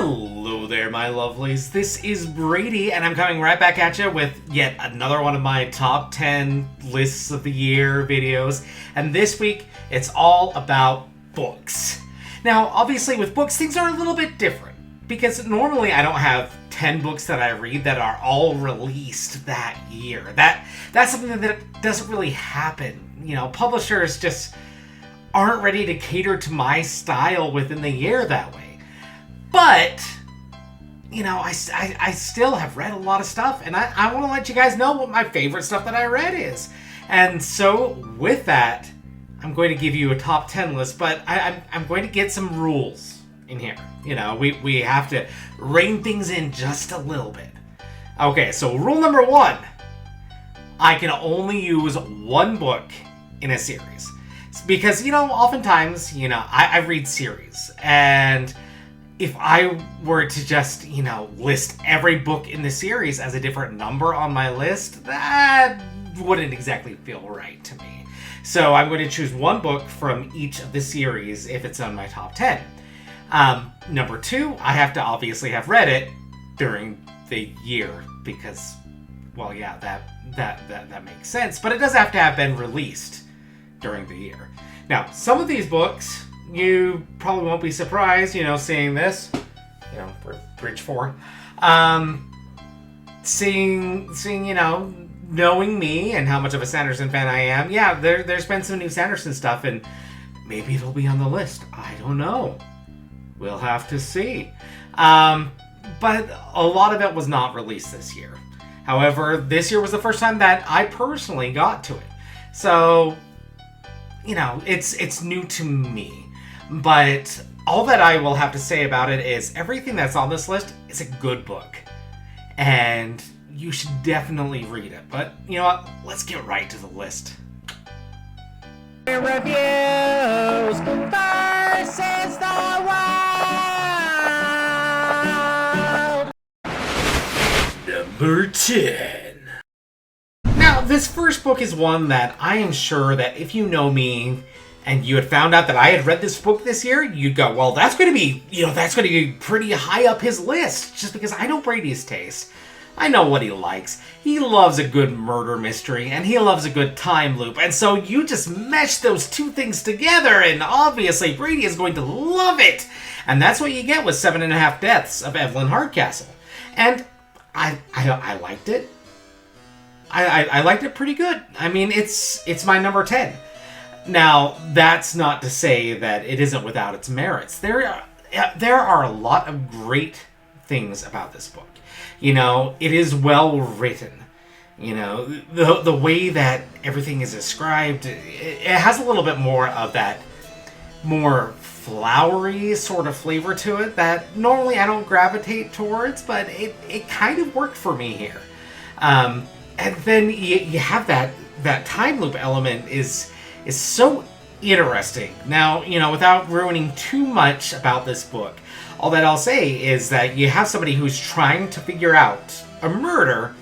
Hello there, my lovelies. This is Brady, and I'm coming right back at you with yet another one of my top 10 lists of the year videos. And this week, it's all about books. Now, obviously, with books, things are a little bit different. Because normally I don't have 10 books that I read that are all released that year. That's something that doesn't really happen. You know, publishers just aren't ready to cater to my style within the year that way. But, you know, I still have read a lot of stuff, and I want to let you guys know what my favorite stuff that I read is. And so, with that, I'm going to give you a top 10 list, but I'm going to get some rules in here. You know, we have to rein things in just a little bit. Okay, so rule number 1. I can only use one book in a series. Because, you know, oftentimes, you know, I read series, and if I were to just, you know, list every book in the series as a different number on my list, that wouldn't exactly feel right to me. So I'm going to choose one book from each of the series if it's on my top 10. Number 2, I have to obviously have read it during the year because, well, yeah, that makes sense. But it does have to have been released during the year. Now, some of these books, you probably won't be surprised, you know, seeing this, you know, for Bridge 4. Seeing, you know, knowing me and how much of a Sanderson fan I am, yeah, there's been some new Sanderson stuff, and maybe it'll be on the list. I don't know. We'll have to see. But a lot of it was not released this year. However, this year was the first time that I personally got to it. So, you know, it's new to me. But all that I will have to say about it is everything that's on this list is a good book. And you should definitely read it. But, you know what? Let's get right to the list. Reviews versus the world. Number 10. Now, this first book is one that I am sure that if you know me and you had found out that I had read this book this year, you'd go, well, that's going to be, you know, that's going to be pretty high up his list, just because I know Brady's taste. I know what he likes. He loves a good murder mystery, and he loves a good time loop, and so you just mesh those two things together, and obviously Brady is going to love it! And that's what you get with 7.5 Deaths of Evelyn Hardcastle. And I liked it. I liked it pretty good. I mean, it's my number 10. Now, that's not to say that it isn't without its merits. There are a lot of great things about this book. You know, it is well written. You know, the way that everything is described, it has a little bit more of that more flowery sort of flavor to it that normally I don't gravitate towards, but it kind of worked for me here. And then you have that time loop element is so interesting. Now, you know, without ruining too much about this book, all that I'll say is that you have somebody who's trying to figure out a murder,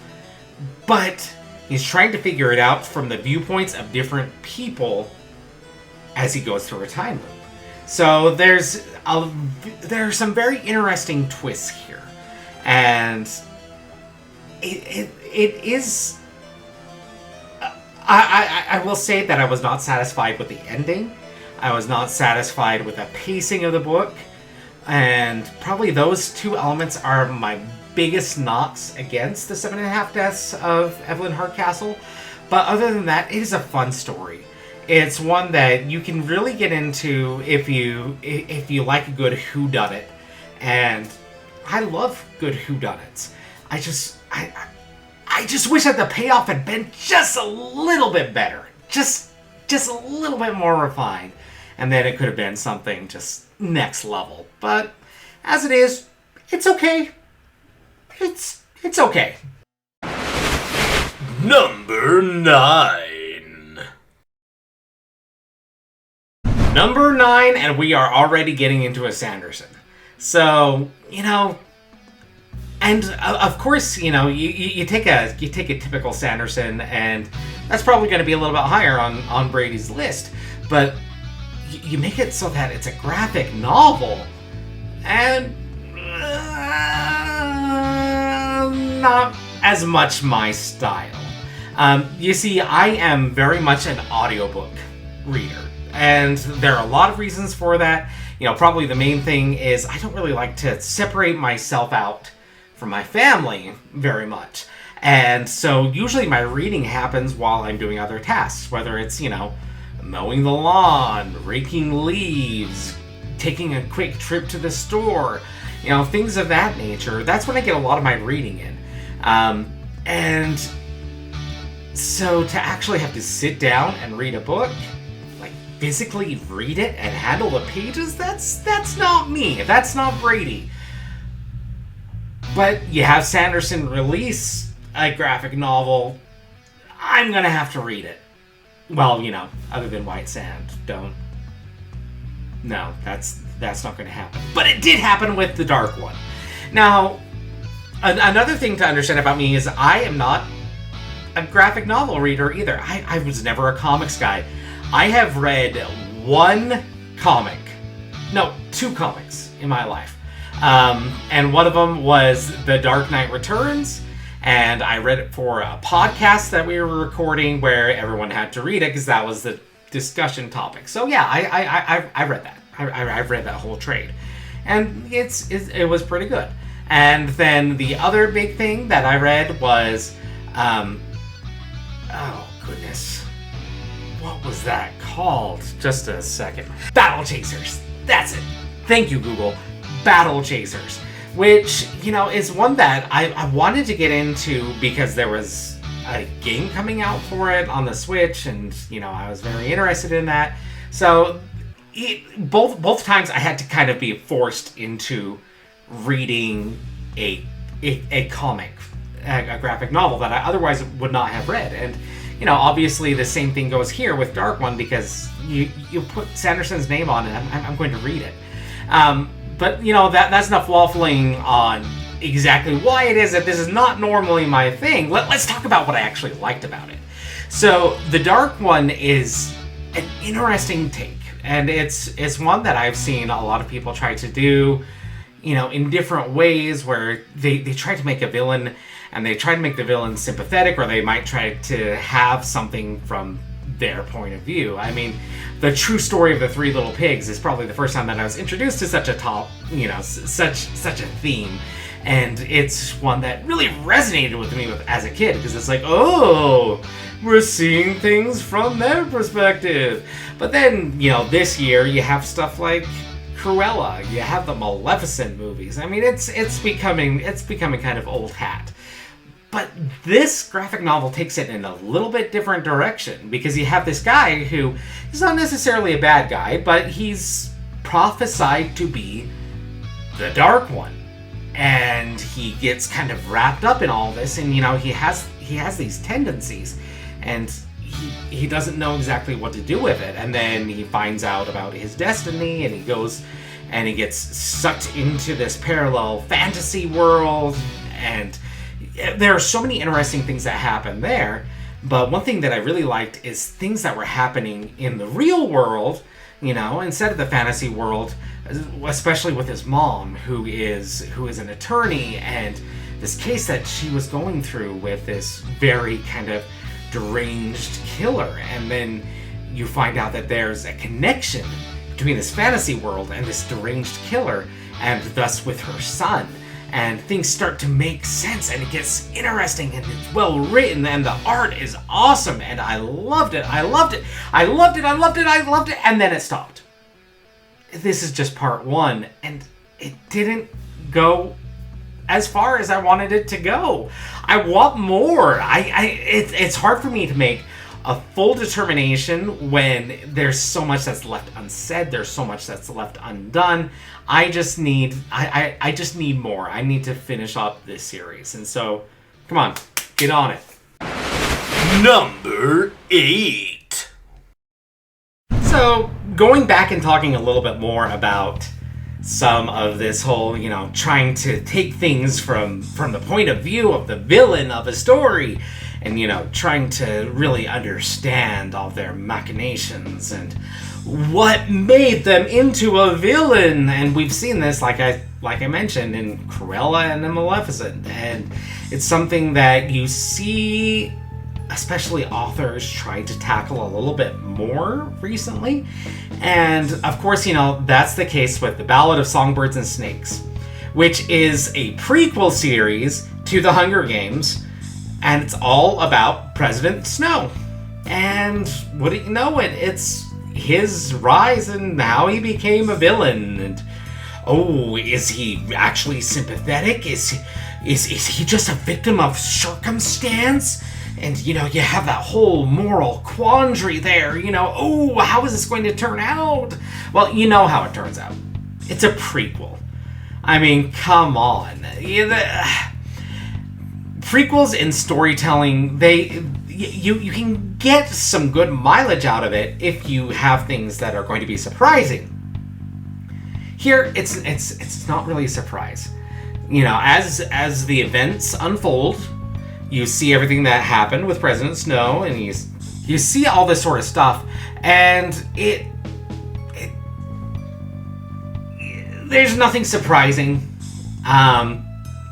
but he's trying to figure it out from the viewpoints of different people as he goes through a time loop. So there are some very interesting twists here, and it is. I will say that I was not satisfied with the ending. I was not satisfied with the pacing of the book. And probably those two elements are my biggest knocks against the 7.5 Deaths of Evelyn Hardcastle. But other than that, it is a fun story. It's one that you can really get into if you like a good whodunit. And I love good whodunits. I just wish that the payoff had been just a little bit better. Just a little bit more refined. And then it could have been something just next level. But as it is, it's okay. It's okay. Number 9. Number 9, and we are already getting into a Sanderson. So, you know, and of course, you know, you take a typical Sanderson, and that's probably going to be a little bit higher on Brady's list. But you make it so that it's a graphic novel, and not as much my style. You see, I am very much an audiobook reader, and there are a lot of reasons for that. You know, probably the main thing is I don't really like to separate myself out from my family very much. And so usually my reading happens while I'm doing other tasks, whether it's, you know, mowing the lawn, raking leaves, taking a quick trip to the store, you know, things of that nature. That's when I get a lot of my reading in. And so to actually have to sit down and read a book, like physically read it and handle the pages, that's not me. That's not Brady. But you have Sanderson release a graphic novel, I'm gonna have to read it. Well, you know, other than White Sand. No, that's not gonna happen. But it did happen with the Dark One. Now, another thing to understand about me is I am not a graphic novel reader either. I was never a comics guy. I have read two comics in my life. And one of them was The Dark Knight Returns, and I read it for a podcast that we were recording where everyone had to read it because that was the discussion topic. So yeah, I read that. I've read that whole trade, and it was pretty good. And then the other big thing that I read was, oh goodness, what was that called? Just a second. Battle Chasers. That's it. Thank you, Google. Battle Chasers, which, you know, is one that I wanted to get into because there was a game coming out for it on the Switch, and, you know, I was very interested in that. So both times I had to kind of be forced into reading a comic, a graphic novel that I otherwise would not have read. And, you know, obviously the same thing goes here with Dark One, because you put Sanderson's name on it, I'm going to read it. But, you know, that's enough waffling on exactly why it is that this is not normally my thing. Let's talk about what I actually liked about it. So, The Dark One is an interesting take, and it's one that I've seen a lot of people try to do, you know, in different ways, where they try to make a villain, and they try to make the villain sympathetic, or they might try to have something from their point of view. I mean, the true story of the Three Little Pigs is probably the first time that I was introduced to such a theme, and it's one that really resonated with me as a kid, because it's like, oh, we're seeing things from their perspective. But then, you know, this year you have stuff like Cruella, you have the Maleficent movies. I mean, it's becoming kind of old hat. But this graphic novel takes it in a little bit different direction, because you have this guy who is not necessarily a bad guy, but he's prophesied to be the Dark One. And he gets kind of wrapped up in all this, and, you know, he has these tendencies, and he doesn't know exactly what to do with it. And then he finds out about his destiny, and he goes and he gets sucked into this parallel fantasy world, and there are so many interesting things that happen there. But one thing that I really liked is things that were happening in the real world, you know, instead of the fantasy world, especially with his mom, who is an attorney, and this case that she was going through with this very kind of deranged killer. And then you find out that there's a connection between this fantasy world and this deranged killer, and thus with her son. And things start to make sense, and it gets interesting, and it's well written, and the art is awesome, and I loved it, and then it stopped. This is just part one, and it didn't go as far as I wanted it to go. I want more. It's hard for me to make a full determination when there's so much that's left unsaid, there's so much that's left undone. I just need more. I need to finish up this series. And so, come on, get on it. Number 8. So, going back and talking a little bit more about some of this whole, you know, trying to take things from the point of view of the villain of a story, and, trying to really understand all their machinations and what made them into a villain. And we've seen this, like I mentioned, in Cruella and in Maleficent, and it's something that you see especially authors try to tackle a little bit more recently. And of course, that's the case with The Ballad of Songbirds and Snakes, which is a prequel series to The Hunger Games, and it's all about President Snow. And wouldn't you know it, it's his rise and how he became a villain. And is he actually sympathetic? Is he just a victim of circumstance? And, you have that whole moral quandary there, how is this going to turn out? Well, you know how it turns out. It's a prequel. I mean, come on. Prequels in storytelling, you can get some good mileage out of it if you have things that are going to be surprising. Here, it's not really a surprise. As the events unfold, you see everything that happened with President Snow, and you see all this sort of stuff, and there's nothing surprising.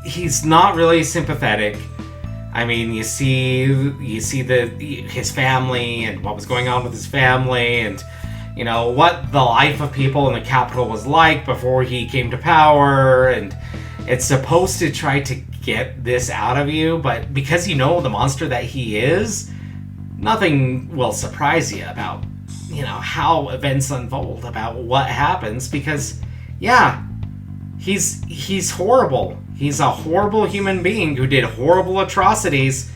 He's not really sympathetic. I mean, you see his family and what was going on with his family, and what the life of people in the capital was like before he came to power, and it's supposed to try to get this out of you, but because the monster that he is, nothing will surprise you about how events unfold, about what happens, because he's horrible. He's a horrible human being who did horrible atrocities,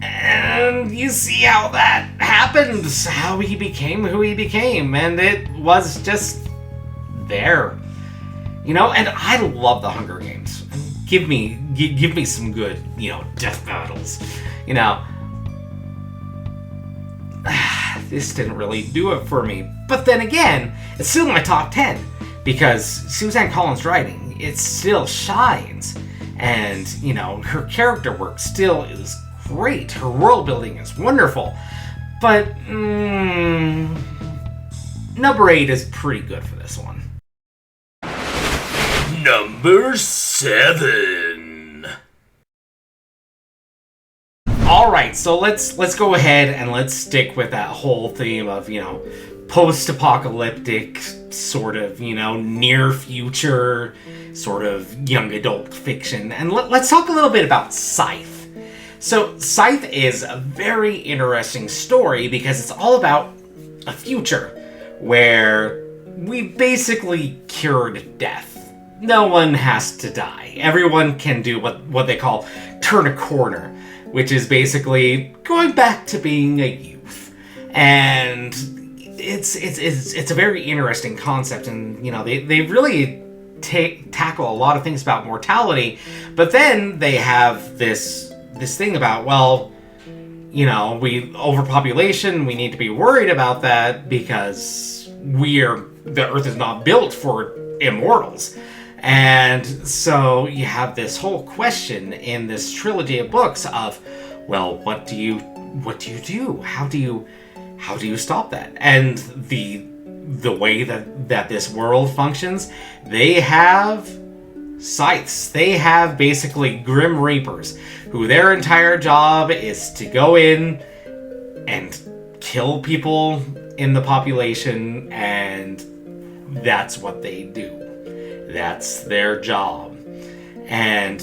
and you see how that happened, how he became who he became, and it was just there. And I love The Hunger Games. Give me some good, death battles. This didn't really do it for me. But then again, it's still in my top 10. Because Suzanne Collin's writing, it still shines. And, her character work still is great. Her world building is wonderful. But, number 8 is pretty good for this one. Number 7. Alright, so let's go ahead and let's stick with that whole theme of, post-apocalyptic, sort of, near future, sort of young adult fiction. And let's talk a little bit about Scythe. So Scythe is a very interesting story because it's all about a future where we basically cured death. No one has to die. Everyone can do what they call turn a corner, which is basically going back to being a youth. And it's a very interesting concept, and they really tackle a lot of things about mortality, but then they have this thing about, overpopulation, we need to be worried about that because the Earth is not built for immortals. And so you have this whole question in this trilogy of books of, what do you do? How do you stop that? And the way that this world functions, they have scythes. They have basically Grim Reapers, who their entire job is to go in and kill people in the population, and that's what they do. That's their job. And,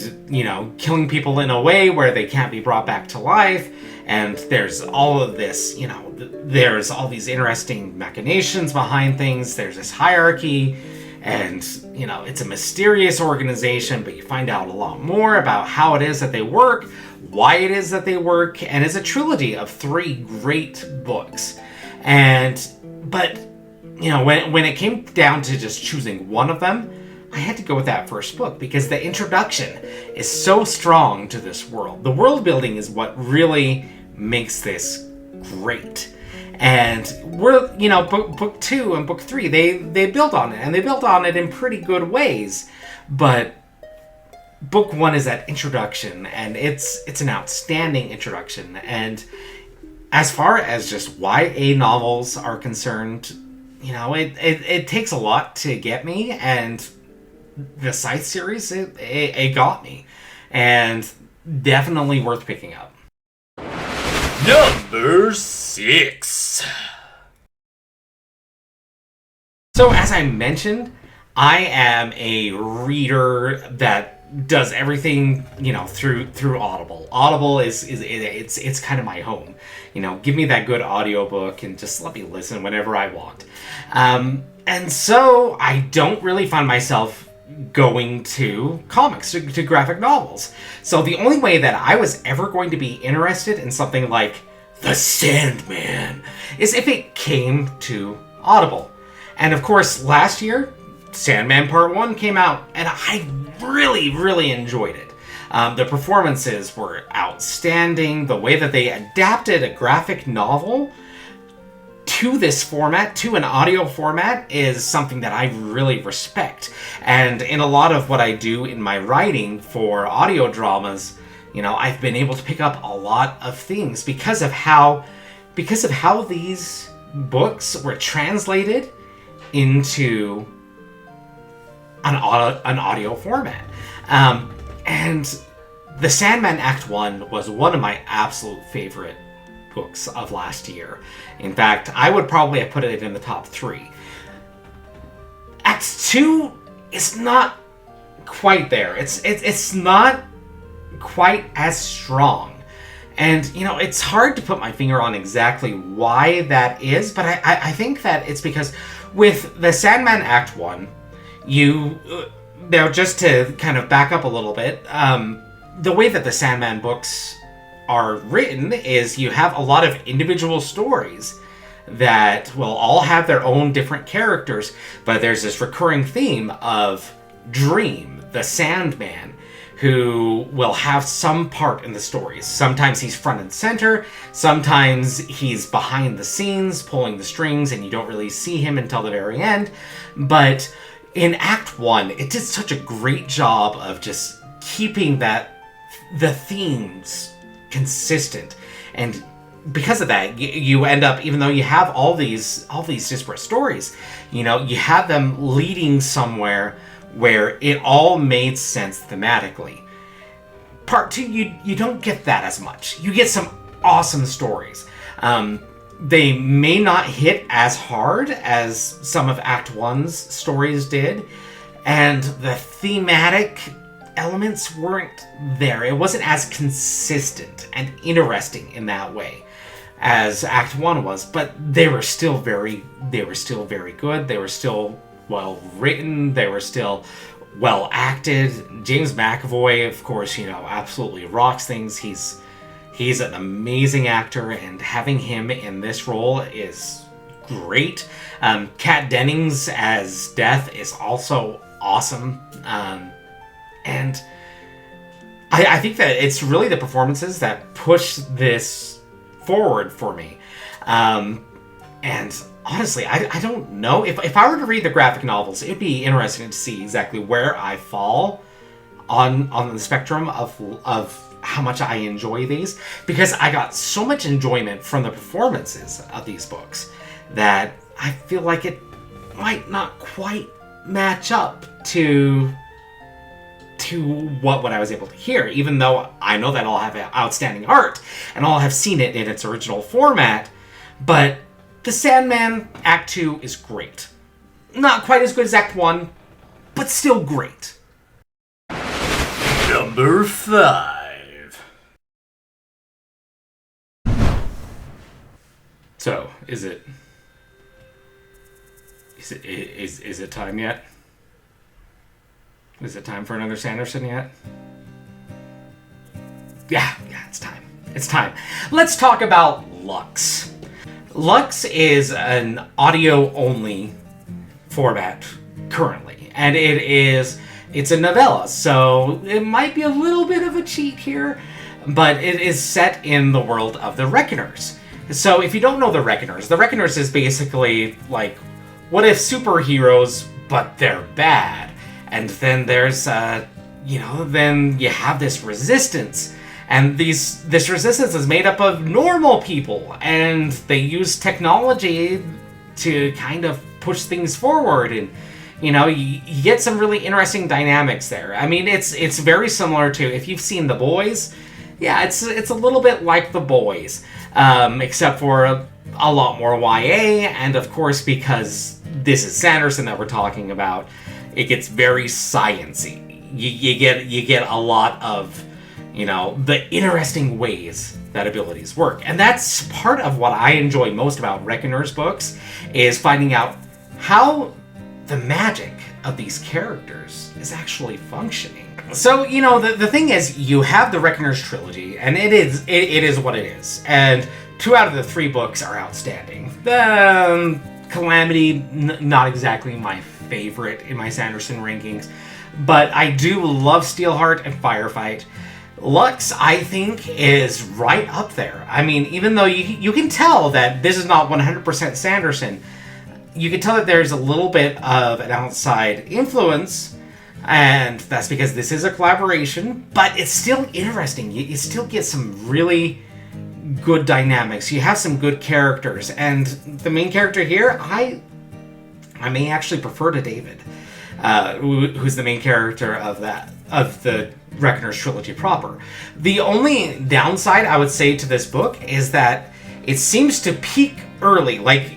killing people in a way where they can't be brought back to life. And there's all of this, there's all these interesting machinations behind things. There's this hierarchy, and, it's a mysterious organization, but you find out a lot more about how it is that they work, why it is that they work, and it's a trilogy of 3 great books. But when it came down to just choosing one of them, I had to go with that first book because the introduction is so strong to this world. The world building is what really makes this great. And book 2 and book 3, they built on it, and they built on it in pretty good ways. But book one is that introduction, and it's an outstanding introduction. And as far as just YA novels are concerned, you know, it takes a lot to get me, and the Scythe series, it got me. And definitely worth picking up. Number 6. So, as I mentioned, I am a reader that does everything, you know, through Audible. Audible it's kind of my home. You know, give me that good audiobook and just let me listen whenever I want. And so I don't really find myself going to comics, to graphic novels. So the only way that I was ever going to be interested in something like The Sandman is if it came to Audible. And of course, last year, Sandman Part 1 came out, and I really, really enjoyed it. The performances were outstanding. The way that they adapted a graphic novel to this format, to an audio format, is something that I really respect. And in a lot of what I do in my writing for audio dramas, you know, I've been able to pick up a lot of things because of how these books were translated into an audio format. And The Sandman Act 1 was one of my absolute favorite books of last year. In fact, I would probably have put it in the top 3. Act 2 is not quite there. It's not quite as strong. And, you know, it's hard to put my finger on exactly why that is, but I think that it's because with The Sandman Act 1, now just to kind of back up a little bit, the way that the Sandman books are written is you have a lot of individual stories that will all have their own different characters, but there's this recurring theme of Dream, the Sandman, who will have some part in the stories. Sometimes he's front and center, sometimes he's behind the scenes pulling the strings and you don't really see him until the very end. But in Act 1, it did such a great job of just keeping the themes consistent. And because of that, you end up, even though you have all these disparate stories, you know, you have them leading somewhere where it all made sense thematically. Part 2, you don't get that as much. You get some awesome stories. They may not hit as hard as some of Act 1's stories did, and the thematic elements weren't there. It wasn't as consistent and interesting in that way as Act 1 was, but they were still very good. They were still well written. They were still well acted. James McAvoy, of course, you know, absolutely rocks things. He's an amazing actor, and having him in this role is great. Kat Dennings as Death is also awesome. And I think that it's really the performances that push this forward for me. And honestly, I don't know. If I were to read the graphic novels, it'd be interesting to see exactly where I fall on the spectrum of how much I enjoy these, because I got so much enjoyment from the performances of these books that I feel like it might not quite match up to what I was able to hear, even though I know that all have outstanding art and all have seen it in its original format. But The Sandman Act 2 is great. Not quite as good as Act 1, but still great. Number 5. So, is it time yet? Is it time for another Sanderson yet? Yeah, it's time. It's time. Let's talk about Lux. Lux is an audio-only format currently, and it's a novella, so it might be a little bit of a cheat here, but it is set in the world of the Reckoners. So if you don't know the Reckoners is basically like, what if superheroes, but they're bad? And then there's then you have this resistance. And this resistance is made up of normal people, and they use technology to kind of push things forward. And you get some really interesting dynamics there. I mean, it's very similar to, if you've seen The Boys. Yeah, it's a little bit like The Boys, except for a lot more YA, and of course, because this is Sanderson that we're talking about, it gets very science-y. You get a lot of the interesting ways that abilities work. And that's part of what I enjoy most about Reckoner's books, is finding out how the magic of these characters is actually functioning. So, the thing is, you have the Reckoner's trilogy, and it is what it is. And 2 out of the 3 books are outstanding. Calamity, not exactly my favorite in my Sanderson rankings, but I do love Steelheart and Firefight. Lux, I think, is right up there. I mean, even though you can tell that this is not 100% Sanderson, you can tell that there's a little bit of an outside influence, and that's because this is a collaboration, but it's still interesting. You still get some really good dynamics. You have some good characters, and the main character here, I may actually prefer to David, who's the main character of the Reckoner's trilogy proper. The only downside I would say to this book is that it seems to peak early. Like,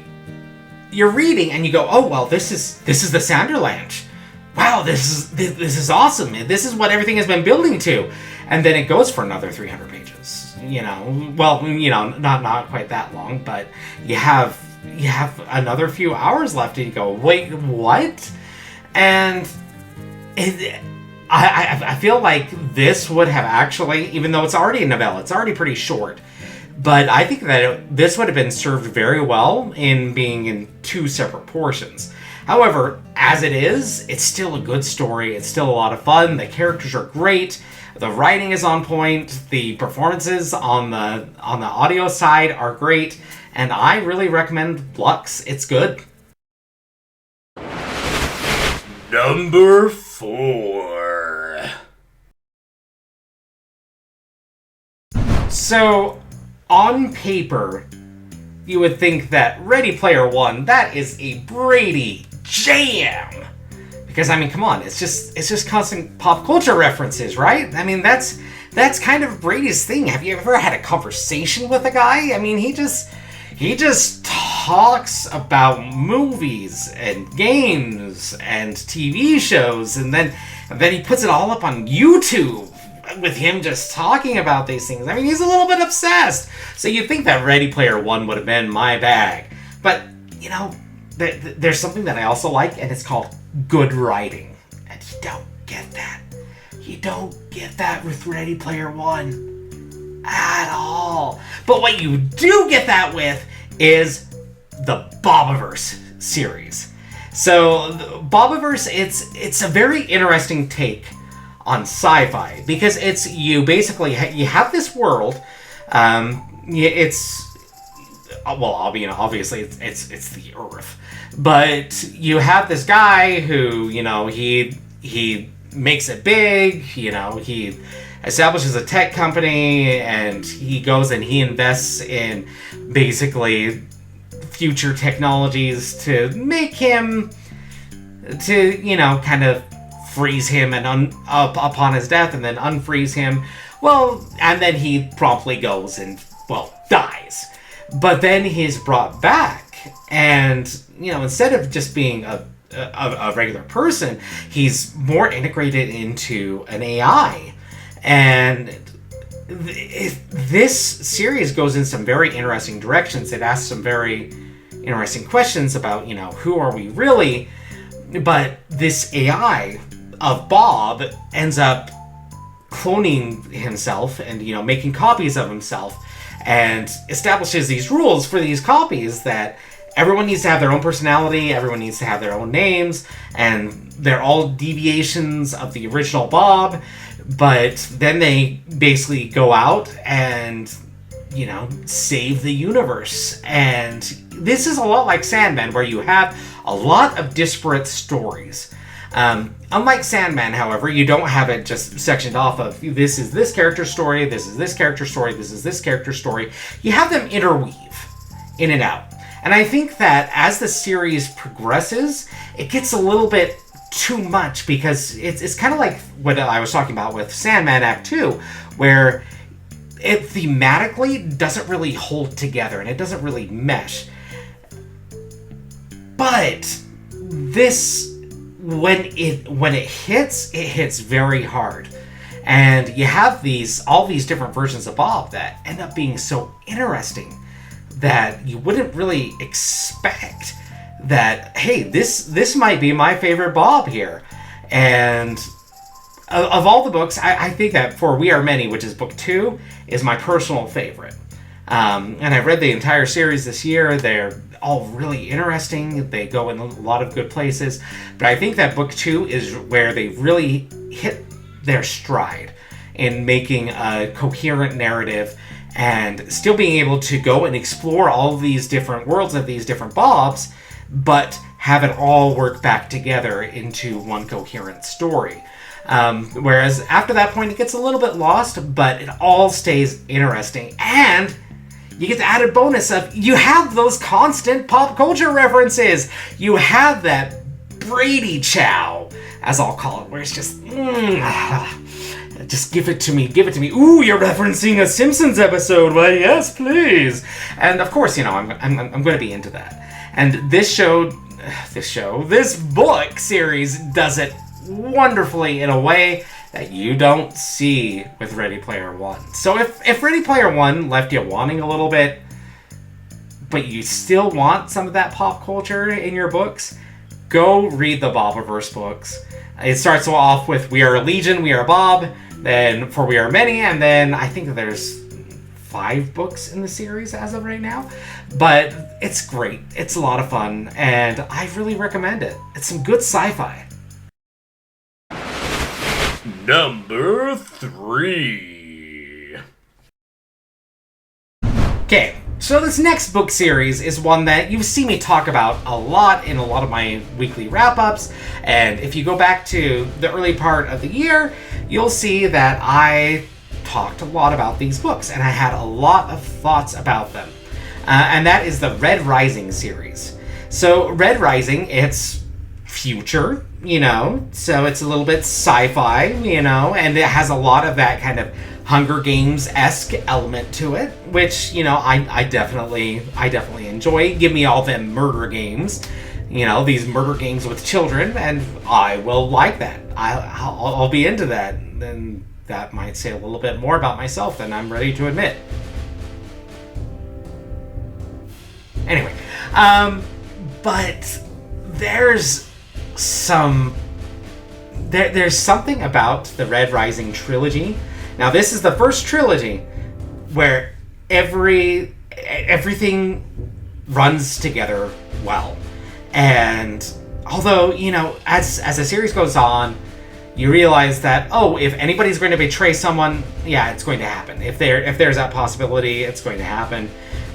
you're reading and you go, oh well, this is the Sanderland. Wow, this is awesome. This is what everything has been building to, and then it goes for another 300 pages. Not quite that long, but you have another few hours left, and you go, wait, what? And I feel like this would have actually, even though it's already a novella, it's already pretty short, but I think that this would have been served very well in being in 2 separate portions. However, as it is, it's still a good story. It's still a lot of fun. The characters are great. The writing is on point. The performances on the audio side are great, and I really recommend Lux. It's good. Number 4. So, on paper, you would think that Ready Player One, that is a Brady jam. Because, I mean, come on, it's just constant pop culture references, right? I mean, that's kind of Brady's thing. Have you ever had a conversation with a guy? I mean, he just talks about movies and games and TV shows, and then he puts it all up on YouTube with him just talking about these things. I mean, he's a little bit obsessed. So you'd think that Ready Player One would have been my bag. But, there's something that I also like, and it's called good writing. And you don't get that. You don't get that with Ready Player One at all. But what you do get that with is the Bobiverse series. So, the Bobiverse, it's a very interesting take on sci-fi, because it's, you have this world, obviously it's the Earth, but you have this guy who, he makes it big, he establishes a tech company, and he goes and he invests in basically future technologies to make him, kind of freeze him and upon his death, and then unfreeze him. Well, and then he promptly goes and, dies. But then he's brought back, and, instead of just being a regular person, he's more integrated into an AI. And this series goes in some very interesting directions. It asks some very interesting questions about, who are we really? But this AI of Bob ends up cloning himself and, making copies of himself, and establishes these rules for these copies that everyone needs to have their own personality, everyone needs to have their own names, and they're all deviations of the original Bob. But then they basically go out and, save the universe. And this is a lot like Sandman, where you have a lot of disparate stories. Unlike Sandman, however, you don't have it just sectioned off of this is this character's story, this is this character's story, this is this character's story. You have them interweave in and out. And I think that as the series progresses, it gets a little bit too much because it's kind of like what I was talking about with Sandman Act 2, where it thematically doesn't really hold together and it doesn't really mesh. But this, when it hits very hard. And you have all these different versions of Bob that end up being so interesting that you wouldn't really expect that, hey, this might be my favorite Bob here. And of all the books, I think that for We Are Many, which is book 2, is my personal favorite. And I've read the entire series this year. They're all really interesting. They go in a lot of good places. But I think that book 2 is where they really hit their stride in making a coherent narrative and still being able to go and explore all of these different worlds of these different Bobs, but have it all work back together into one coherent story. Whereas after that point, it gets a little bit lost, but it all stays interesting. And you get the added bonus of you have those constant pop culture references. You have that Brady chow, as I'll call it, where it's just, just give it to me, give it to me. Ooh, you're referencing a Simpsons episode. Why, yes, please. And of course, I'm going to be into that. And this book series does it wonderfully in a way that you don't see with Ready Player One. So if Ready Player One left you wanting a little bit, but you still want some of that pop culture in your books, go read the Bobiverse books. It starts off with We Are Legion, We Are Bob, then for We Are Many, and then I think there's 5 books in the series as of right now. But it's great. It's a lot of fun, and I really recommend it. It's some good sci-fi. Number 3. Okay, so this next book series is one that you've seen me talk about a lot in a lot of my weekly wrap-ups, and if you go back to the early part of the year, you'll see that I talked a lot about these books, and I had a lot of thoughts about them. And that is the Red Rising series. So Red Rising, it's future, so it's a little bit sci-fi, and it has a lot of that kind of Hunger Games-esque element to it, which, I definitely enjoy. Give me all them murder games, these murder games with children, and I will like that. I'll be into that. And that might say a little bit more about myself than I'm ready to admit. Anyway, but there's something about the Red Rising trilogy. Now, this is the first trilogy where everything runs together well. And although, as the series goes on, you realize that, if anybody's going to betray someone, yeah, it's going to happen. If there's that possibility, it's going to happen.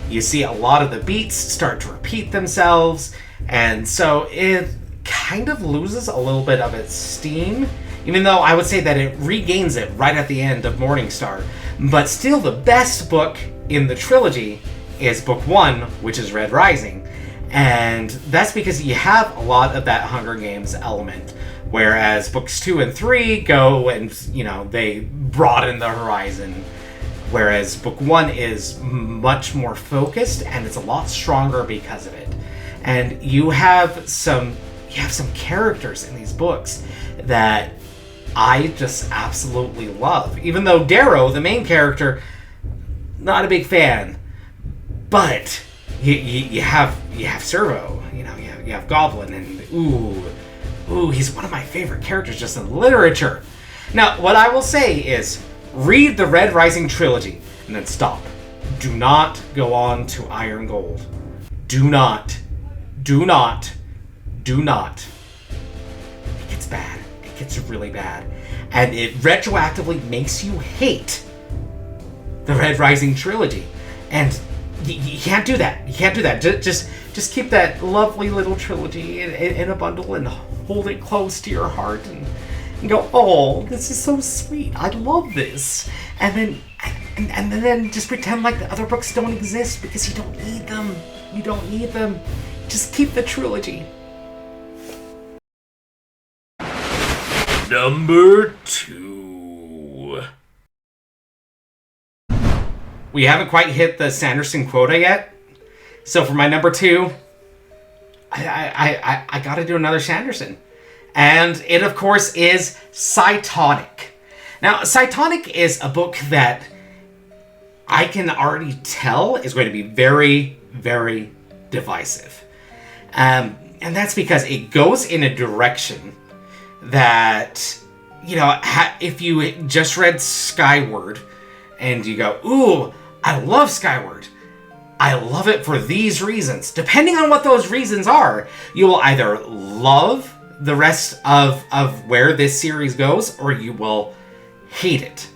You see a lot of the beats start to repeat themselves, and so it kind of loses a little bit of its steam, even though I would say that it regains it right at the end of Morningstar. But still, the best book in the trilogy is book 1, which is Red Rising. And that's because you have a lot of that Hunger Games element, whereas books 2 and 3 go and, they broaden the horizon. Whereas book 1 is much more focused, and it's a lot stronger because of it. And you have some characters in these books that I just absolutely love. Even though Darrow, the main character, not a big fan, but you have Servo, you have Goblin, and ooh, he's one of my favorite characters just in literature. Now, what I will say is, read the Red Rising trilogy, and then stop. Do not go on to Iron Gold. Do not. It gets bad. It gets really bad. And it retroactively makes you hate the Red Rising trilogy. And you can't do that. You can't do that. Just keep that lovely little trilogy in a bundle and hold it close to your heart and go, oh, this is so sweet. I love this. And then just pretend like the other books don't exist because you don't need them. You don't need them. Just keep the trilogy. Number 2. We haven't quite hit the Sanderson quota yet. So for my number 2, I gotta do another Sanderson. And it, of course, is Cytonic. Now, Cytonic is a book that I can already tell is going to be very, very divisive. And that's because it goes in a direction that, you know, if you just read Skyward and you go, ooh, I love Skyward. I love it for these reasons. Depending on what those reasons are, you will either love the rest of where this series goes, or you will hate it.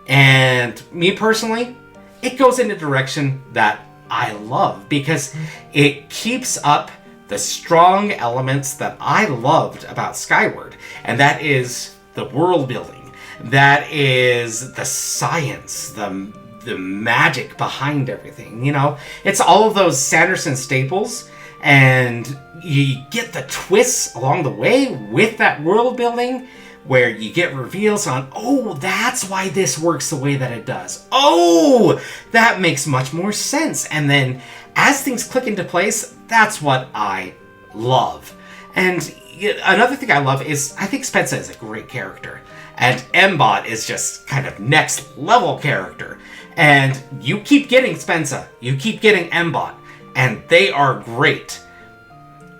And me personally, it goes in a direction that I love because it keeps up the strong elements that I loved about Skyward. And that is the world building. That is the science, the magic behind everything. You know, it's all of those Sanderson staples, and you get the twists along the way with that world building where you get reveals on, oh, that's why this works the way that it does. Oh, that makes much more sense. And then as things click into place, that's what I love. And another thing I love is I think Spencer is a great character. And Mbot is just kind of next level character. And you keep getting Spencer, you keep getting Mbot, and they are great.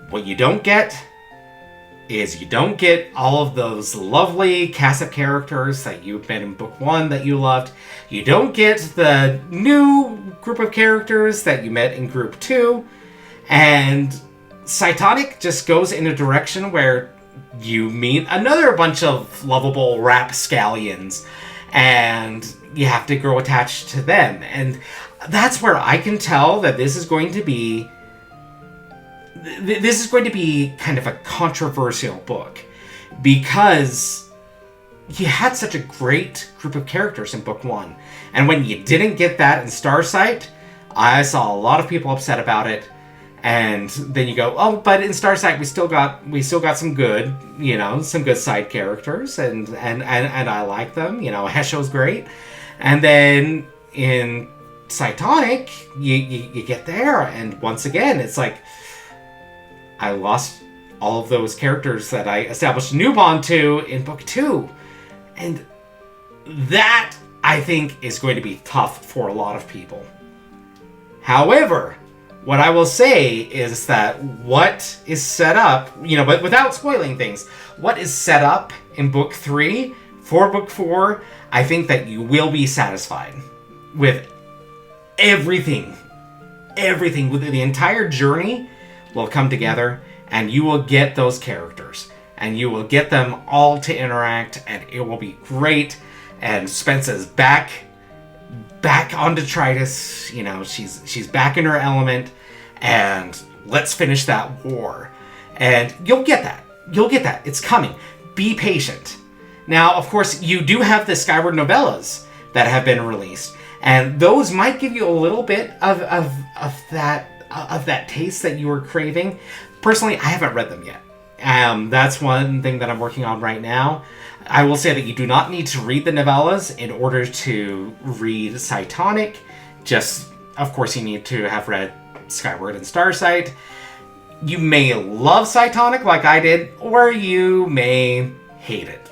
What you don't get is you don't get all of those lovely cast of characters that you met in book 1 that you loved. You don't get the new group of characters that you met in group 2. And Cytonic just goes in a direction where you meet another bunch of lovable rapscallions, and you have to grow attached to them. And that's where I can tell that this is going to be kind of a controversial book, because you had such a great group of characters in book 1, and when you didn't get that in Starsight, I saw a lot of people upset about it. And then you go, oh, but in Starsight we still got some good, you know, some good side characters, and I like them. You know, Hesho's great. And then in Cytonic, you get there, and once again, it's like I lost all of those characters that I established a new bond to in book 2, and that I think is going to be tough for a lot of people. However, what I will say is that what is set up, you know, but without spoiling things, what is set up in book 3 for book 4, I think that you will be satisfied with everything. Everything, with the entire journey will come together, and you will get those characters, and you will get them all to interact, and it will be great. And Spencer's back on detritus, you know, she's back in her element, and let's finish that war. And you'll get that. It's coming. Be patient. Now, of course, you do have the Skyward novellas that have been released, and those might give you a little bit of that taste that you were craving. Personally, I haven't read them yet. That's one thing that I'm working on right now. I will say that you do not need to read the novellas in order to read Cytonic. Just, of course, you need to have read Skyward and Starsight. You may love Cytonic like I did, or you may hate it.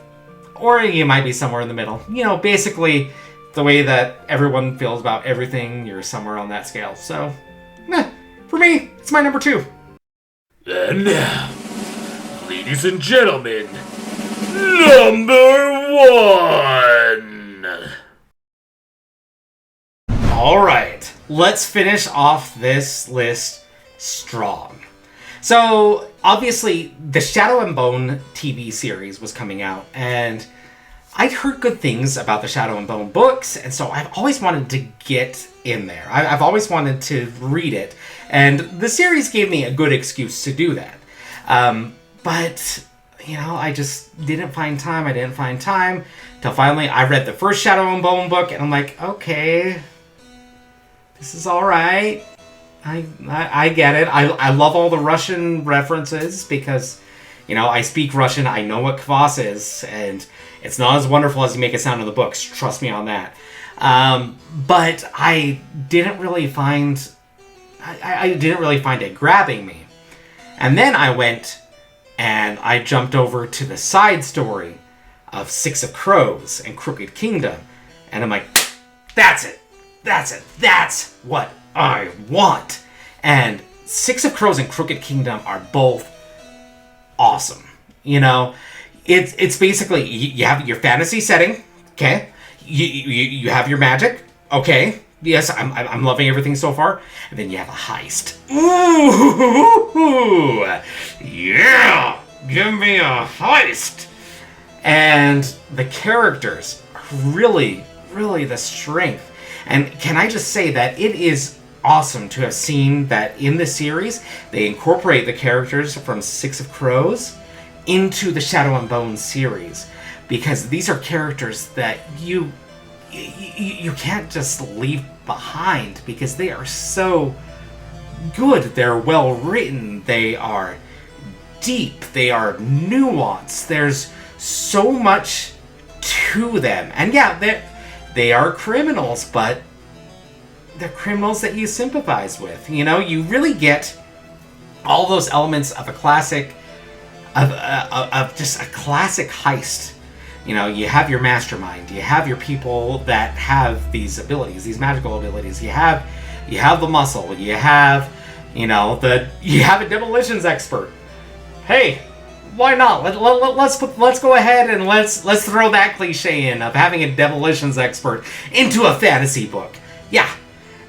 Or you might be somewhere in the middle. You know, basically, the way that everyone feels about everything, you're somewhere on that scale. So, for me, it's my number 2. And now, ladies and gentlemen, number 1! Alright, let's finish off this list strong. So, obviously, the Shadow and Bone TV series was coming out, and I'd heard good things about the Shadow and Bone books, and so I've always wanted to get in there. I've always wanted to read it, and the series gave me a good excuse to do that. But I just didn't find time. I didn't find time till finally I read the first Shadow and Bone book, and I'm like, okay, this is all right. I get it. I love all the Russian references because, I speak Russian. I know what kvass is, and it's not as wonderful as you make it sound in the books. Trust me on that. But I didn't really find it grabbing me. And then I went and I jumped over to the side story of Six of Crows and Crooked Kingdom. And I'm like, that's it. That's what I want. And Six of Crows and Crooked Kingdom are both awesome. It's basically, you have your fantasy setting, okay? You have your magic, okay? Yes, I'm loving everything so far. And then you have a heist. Ooh, yeah, give me a heist. And the characters are really, really the strength. And can I just say that it is awesome to have seen that in the series, they incorporate the characters from Six of Crows into the Shadow and Bone series. Because these are characters that you can't just leave behind because they are so good. They're well written. They are deep. They are nuanced. There's so much to them. And yeah, they are criminals, but they're criminals that you sympathize with. You really get all those elements of a classic, of just a classic heist. You have your mastermind. You have your people that have these abilities, these magical abilities. You have the muscle. You have, you have a demolitions expert. Hey, why not? Let's go ahead and let's throw that cliche in of having a demolitions expert into a fantasy book. Yeah,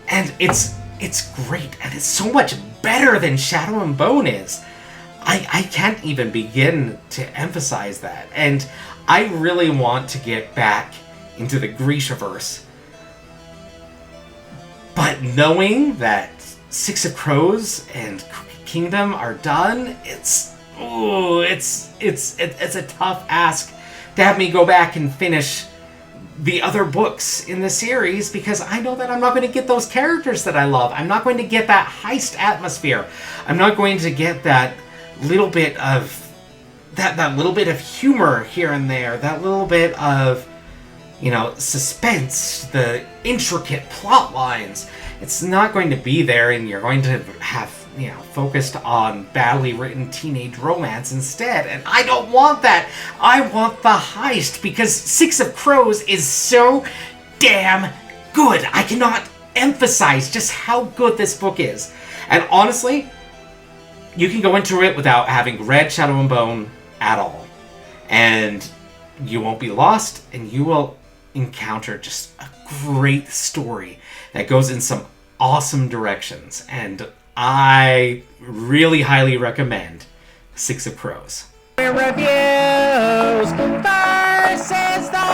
and it's great, and it's so much better than Shadow and Bone is. I can't even begin to emphasize that, and I really want to get back into the Grishaverse. But knowing that Six of Crows and Crooked Kingdom are done, it's a tough ask to have me go back and finish the other books in the series because I know that I'm not going to get those characters that I love. I'm not going to get that heist atmosphere. I'm not going to get that little bit of that little bit of humor here and there, that little bit of, suspense, the intricate plot lines. It's not going to be there, and you're going to have, focused on badly written teenage romance instead. And I don't want that. I want the heist because Six of Crows is so damn good. I cannot emphasize just how good this book is. And honestly, you can go into it without having read Shadow and Bone at all. And you won't be lost, and you will encounter just a great story that goes in some awesome directions. And I really highly recommend Six of Crows. Reviews versus the